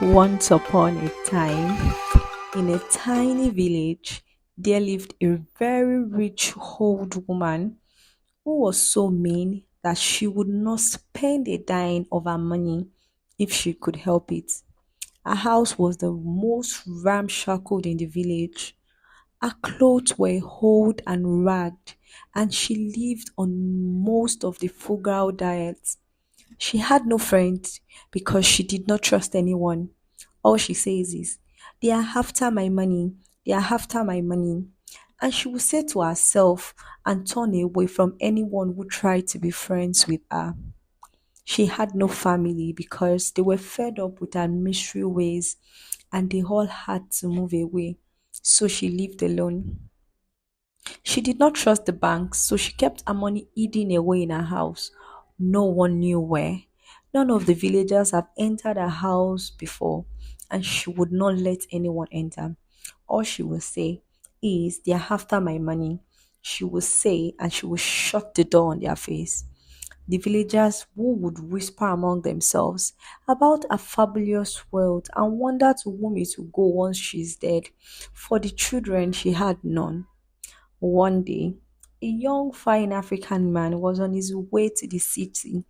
Once upon a time, in a tiny village, there lived a very rich old woman who was so mean that she would not spend a dime of her money if she could help it. Her house was the most ramshackle in the village. Her clothes were old and ragged, and she lived on most of the frugal diet. She had no friends because she did not trust anyone. All she says is, they are after my money, they are after my money. And she would say to herself and turn away from anyone who tried to be friends with her. She had no family because they were fed up with her mystery ways and they all had to move away. So she lived alone. She did not trust the banks, so she kept her money hidden away in her house. No one knew where. None of the villagers have entered her house before, and she would not let anyone enter. All she will say is, they are after my money. She will say, and she will shut the door on their face. The villagers who would whisper among themselves about her fabulous wealth and wonder to whom it will go once she is dead. For the children, she had none. One day, a young fine African man was on his way to the city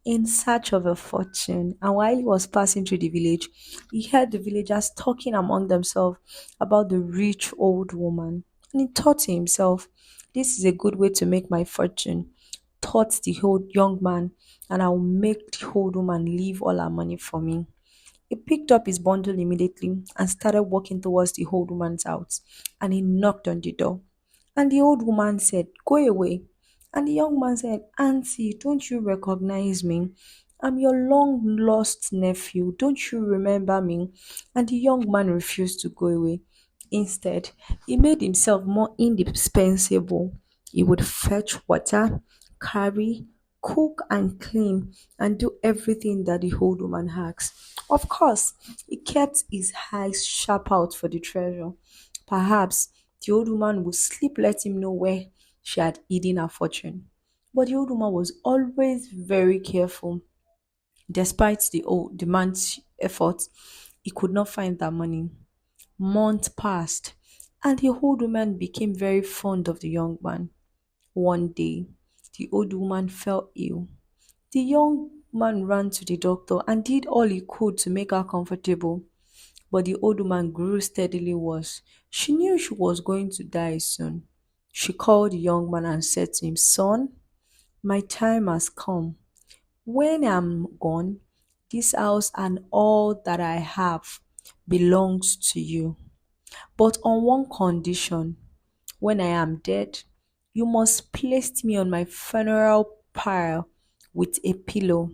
in search of a fortune, and while he was passing through the village, he heard the villagers talking among themselves about the rich old woman. And he thought to himself, this is a good way to make my fortune. Thought the old young man, and I will make the old woman leave all her money for me. He picked up his bundle immediately and started walking towards the old woman's house, and he knocked on the door. And the old woman said, go away. And the young man said, Auntie, don't you recognize me? I'm your long lost nephew. Don't you remember me? And the young man refused to go away. Instead, he made himself more indispensable. He would fetch water, carry, cook, and clean, and do everything that the old woman asked. Of course, he kept his eyes sharp out for the treasure. Perhaps the old woman would sleep, let him know where she had hidden her fortune. But the old woman was always very careful. Despite the man's efforts, he could not find that money. Months passed, and the old woman became very fond of the young man. One day, the old woman fell ill. The young man ran to the doctor and did all he could to make her comfortable. But the old woman grew steadily worse. She knew she was going to die soon. She called the young man and said to him, son, my time has come. When I'm gone, this house and all that I have belongs to you. But on one condition, when I am dead, you must place me on my funeral pyre with a pillow.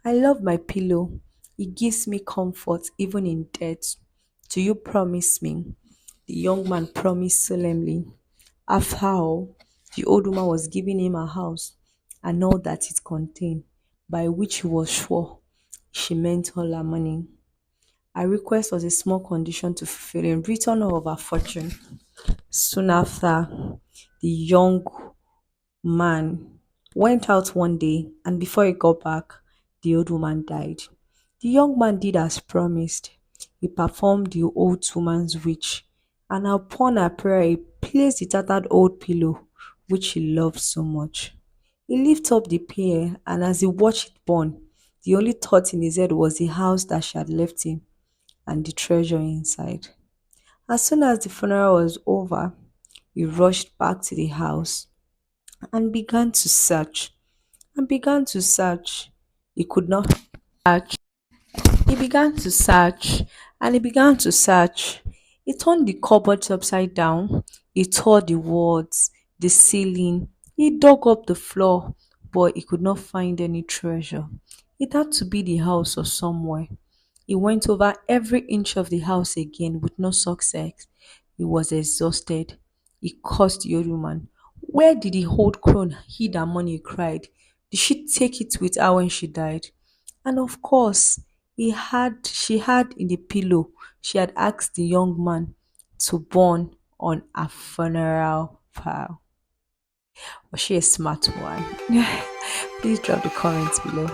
I love my pillow. It gives me comfort even in death. Do you promise me? The young man promised solemnly. After all, the old woman was giving him a house and all that it contained, by which he was sure she meant all her money. Her request was a small condition to fulfill in return of her fortune. Soon after, the young man went out one day, and before he got back, the old woman died. The young man did as promised. He performed the old woman's wish, and upon her prayer, he placed the tattered old pillow which he loved so much. He lifted up the pair, and as he watched it burn, the only thought in his head was the house that she had left him and the treasure inside. As soon as the funeral was over, he rushed back to the house and began to search and began to search. He could not search. He began to search and he began to search. He turned the cupboards upside down. He tore the walls, the ceiling. He dug up the floor, but he could not find any treasure. It had to be the house or somewhere. He went over every inch of the house again with no success. He was exhausted. He cursed the old woman. Where did the old crone hid her money? He cried. Did she take it with her when she died? And of course, she had in the pillow, she had asked the young man to burn on a funeral pile. Was she a smart one? Please drop the comments below.